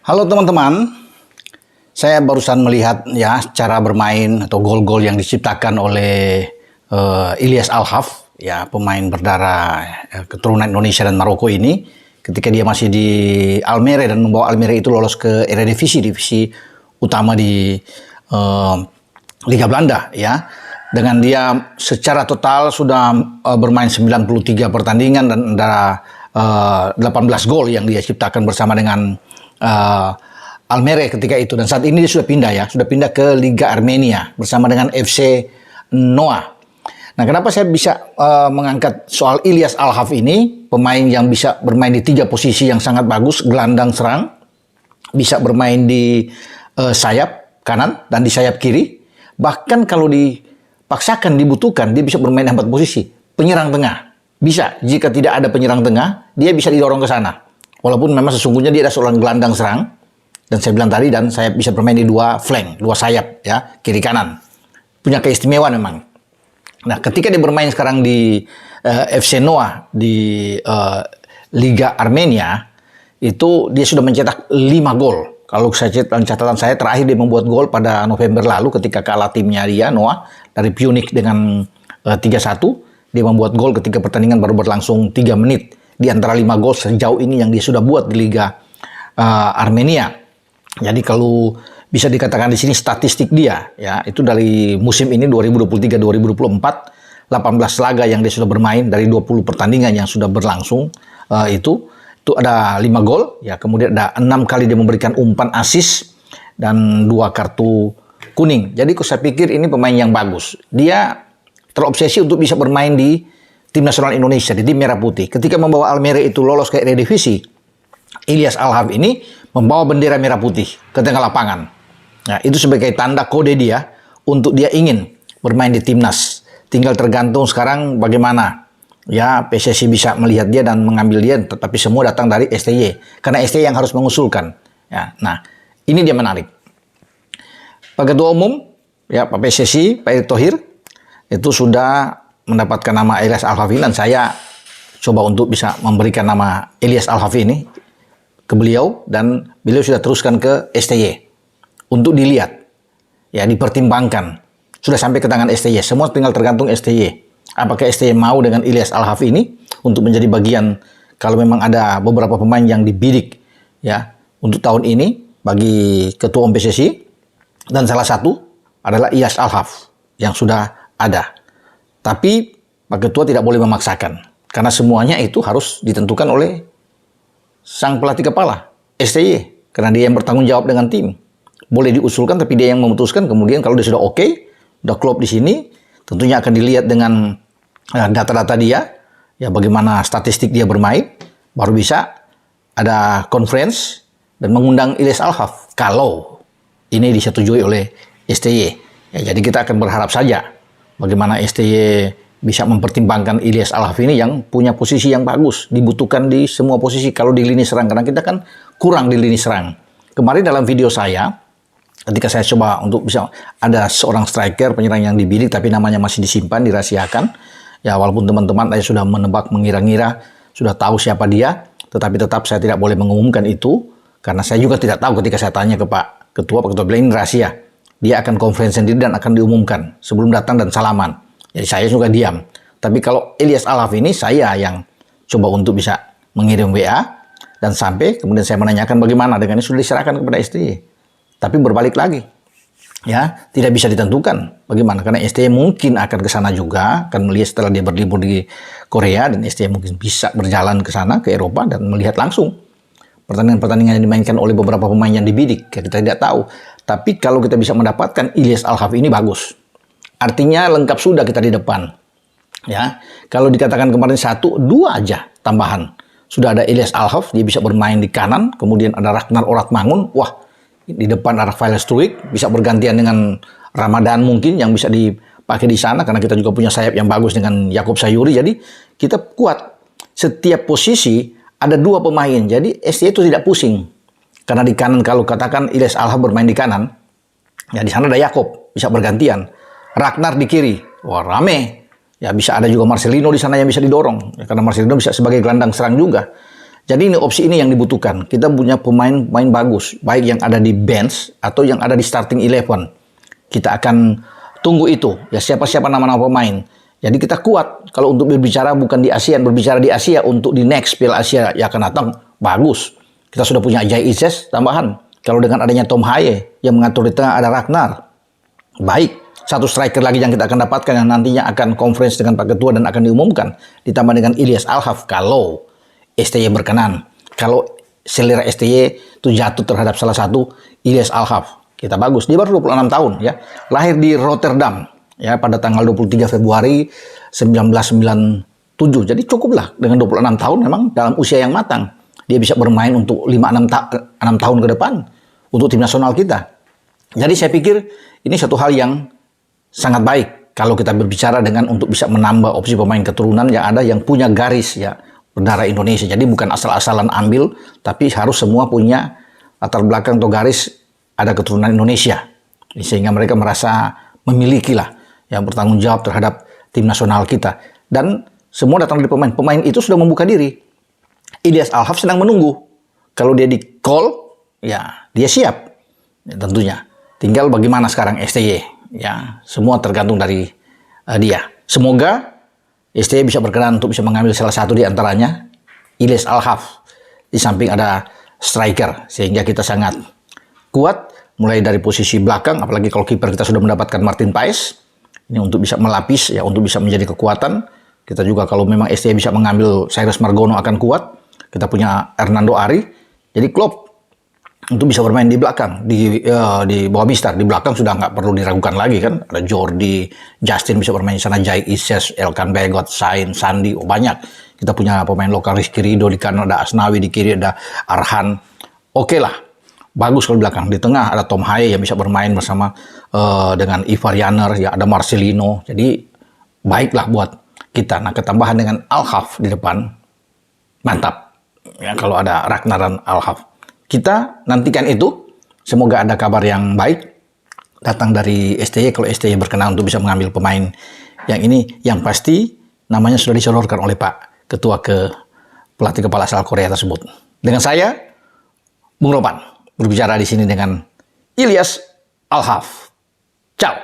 Halo teman-teman, saya barusan melihat ya cara bermain atau gol-gol yang diciptakan oleh Ilyas Al-Haf, ya pemain berdarah keturunan Indonesia dan Maroko ini, ketika dia masih di Almere dan membawa Almere itu lolos ke Eredivisie, divisi utama di Liga Belanda ya. Dengan dia secara total sudah bermain 93 pertandingan dan ada 18 gol yang dia ciptakan bersama dengan Almere ketika itu, dan saat ini dia sudah pindah ke Liga Armenia bersama dengan FC Noah. Nah, kenapa saya bisa mengangkat soal Ilyas Al-Haf ini, pemain yang bisa bermain di 3 posisi yang sangat bagus, gelandang serang, bisa bermain di sayap kanan dan di sayap kiri, bahkan kalau dipaksakan, dibutuhkan, dia bisa bermain di 4 posisi. Penyerang tengah bisa, jika tidak ada penyerang tengah, dia bisa didorong ke sana. Walaupun memang sesungguhnya dia adalah seorang gelandang serang, dan saya bilang tadi, dan saya bisa bermain di 2 flank, 2 sayap ya, kiri kanan. Punya keistimewaan memang. Nah, ketika dia bermain sekarang di FC Noah di Liga Armenia, itu dia sudah mencetak 5 gol. Kalau saya catatan saya terakhir dia membuat gol pada November lalu ketika kalah timnya dia Noah dari Punic dengan 3-1. Dia membuat gol ketika pertandingan baru berlangsung 3 menit. Di antara 5 gol sejauh ini yang dia sudah buat di Liga Armenia. Jadi kalau bisa dikatakan di sini statistik dia, ya itu dari musim ini 2023-2024, 18 laga yang dia sudah bermain dari 20 pertandingan yang sudah berlangsung, itu ada 5 gol, ya kemudian ada 6 kali dia memberikan umpan assist dan 2 kartu kuning. Jadi saya pikir ini pemain yang bagus. Dia terobsesi untuk bisa bermain di tim nasional Indonesia, di tim Merah Putih. Ketika membawa Almere itu lolos ke Eredivisie, Ilyas Al-Haf ini membawa bendera merah putih ke tengah lapangan. Nah, itu sebagai tanda kode dia untuk dia ingin bermain di timnas. Tinggal tergantung sekarang bagaimana ya PSSI bisa melihat dia dan mengambil dia, tetapi semua datang dari STY. Karena STY yang harus mengusulkan. Ya, nah, ini dia menarik. Pak Ketua Umum, ya Pak PSSI, Pak Erick Thohir, itu sudah mendapatkan nama Ilyas Al-Haf ini, dan saya coba untuk bisa memberikan nama Ilyas Al-Haf ini ke beliau, dan beliau sudah teruskan ke STY untuk dilihat, ya dipertimbangkan. Sudah sampai ke tangan STY, semua tinggal tergantung STY. Apakah STY mau dengan Ilyas Al-Haf ini untuk menjadi bagian, kalau memang ada beberapa pemain yang dibidik ya untuk tahun ini bagi Ketua Umum PSSI, dan salah satu adalah Ilyas Al-Haf yang sudah ada. Tapi Pak Ketua tidak boleh memaksakan, karena semuanya itu harus ditentukan oleh sang pelatih kepala, STY, karena dia yang bertanggung jawab dengan tim. Boleh diusulkan, tapi dia yang memutuskan. Kemudian kalau dia sudah oke, sudah klop di sini, tentunya akan dilihat dengan data-data dia, ya bagaimana statistik dia bermain, baru bisa ada conference dan mengundang Ilyas Al-Haf kalau ini disetujui oleh STY. Ya, jadi kita akan berharap saja bagaimana STY bisa mempertimbangkan Ilyas Al-Haf ini yang punya posisi yang bagus, dibutuhkan di semua posisi kalau di lini serang, karena kita kan kurang di lini serang. Kemarin dalam video saya, ketika saya coba untuk bisa ada seorang striker penyerang yang dibidik tapi namanya masih disimpan, dirahasiakan, ya walaupun teman-teman saya sudah menebak, mengira-ngira, sudah tahu siapa dia, tetapi tetap saya tidak boleh mengumumkan itu, karena saya juga tidak tahu ketika saya tanya ke Pak Ketua bilang ini rahasia. Dia akan konferensi sendiri dan akan diumumkan sebelum datang dan salaman. Jadi saya juga diam. Tapi kalau Ilyas Al-Haf ini, saya yang coba untuk bisa mengirim WA dan sampai kemudian saya menanyakan bagaimana dengan ini, sudah diserahkan kepada STY. Tapi berbalik lagi, ya tidak bisa ditentukan bagaimana, karena STY mungkin akan ke sana juga, akan melihat setelah dia berlibur di Korea, dan STY mungkin bisa berjalan ke sana ke Eropa dan melihat langsung pertandingan-pertandingan yang dimainkan oleh beberapa pemain yang dibidik. Kita tidak tahu. Tapi kalau kita bisa mendapatkan Ilyas Al-Haf ini bagus. Artinya lengkap sudah kita di depan. Ya, kalau dikatakan kemarin 1, 2 aja tambahan. Sudah ada Ilyas Al-Haf, dia bisa bermain di kanan, kemudian ada Ragnar Oratmangun. Wah, di depan ada Rafael Struijk, bisa bergantian dengan Ramadan mungkin yang bisa dipakai di sana, karena kita juga punya sayap yang bagus dengan Yakub Sayuri. Jadi kita kuat. Setiap posisi ada 2 pemain. Jadi STY itu tidak pusing. Karena di kanan kalau katakan Ilyas Al-Haf bermain di kanan, ya di sana ada Yakub, bisa bergantian. Ragnar di kiri, wah rame. Ya bisa ada juga Marcelino di sana yang bisa didorong, ya, karena Marcelino bisa sebagai gelandang serang juga. Jadi ini opsi ini yang dibutuhkan. Kita punya pemain-pemain bagus, baik yang ada di bench atau yang ada di starting 11. Kita akan tunggu itu, ya siapa-siapa nama-nama pemain. Jadi kita kuat. Kalau untuk berbicara bukan di ASEAN, berbicara di Asia untuk di next Piala Asia yang akan datang, bagus. Kita sudah punya Jai Ises tambahan. Kalau dengan adanya Tom Haye yang mengatur di tengah ada Ragnar. Baik. Satu striker lagi yang kita akan dapatkan yang nantinya akan conference dengan Pak Ketua dan akan diumumkan. Ditambah dengan Ilyas Al-Haf kalau STY berkenan. Kalau selera STY itu jatuh terhadap salah satu Ilyas Al-Haf. Kita bagus. Dia baru 26 tahun ya. Lahir di Rotterdam ya pada tanggal 23 Februari 1997. Jadi cukuplah dengan 26 tahun memang dalam usia yang matang. Dia bisa bermain untuk 5-6 tahun ke depan untuk tim nasional kita. Jadi saya pikir ini satu hal yang sangat baik kalau kita berbicara dengan untuk bisa menambah opsi pemain keturunan yang ada yang punya garis ya berdarah Indonesia. Jadi bukan asal-asalan ambil, tapi harus semua punya latar belakang atau garis ada keturunan Indonesia. Sehingga mereka merasa memiliki lah yang bertanggung jawab terhadap tim nasional kita. Dan semua datang dari pemain. Pemain itu sudah membuka diri. Ilyas Al-Haf sedang menunggu. Kalau dia di call, ya dia siap. Ya, tentunya. Tinggal bagaimana sekarang STY. Ya, semua tergantung dari dia. Semoga STY bisa berkenan untuk bisa mengambil salah satu di antaranya, Ilyas Al-Haf. Di samping ada striker, sehingga kita sangat kuat, mulai dari posisi belakang, apalagi kalau kiper kita sudah mendapatkan Martin Paes. Ini untuk bisa melapis, ya untuk bisa menjadi kekuatan. Kita juga kalau memang STY bisa mengambil Cyrus Margono akan kuat. Kita punya Hernando Ari. Jadi Klopp untuk bisa bermain di belakang, di bawah Mister, di belakang sudah nggak perlu diragukan lagi kan. Ada Jordi, Justin bisa bermain di sana, Jai Ises, Elkan Begot, Sain, Sandi, banyak. Kita punya pemain lokal Rizky Ridho di kanan, ada Asnawi di kiri, ada Arhan. Oke lah, bagus kalau di belakang. Di tengah ada Tom Haye yang bisa bermain bersama dengan Ivar Yaner, ya ada Marcelino. Jadi baiklah buat kita. Nah, ketambahan dengan Al-Haf di depan, mantap. Ya kalau ada Ragnar dan Al-Haf. Kita nantikan itu. Semoga ada kabar yang baik datang dari STY. Kalau STY berkenan untuk bisa mengambil pemain yang ini, yang pasti namanya sudah disodorkan oleh Pak Ketua ke pelatih kepala asal Korea tersebut. Dengan saya, Bung Ropan, berbicara di sini dengan Ilyas Al-Haf. Ciao.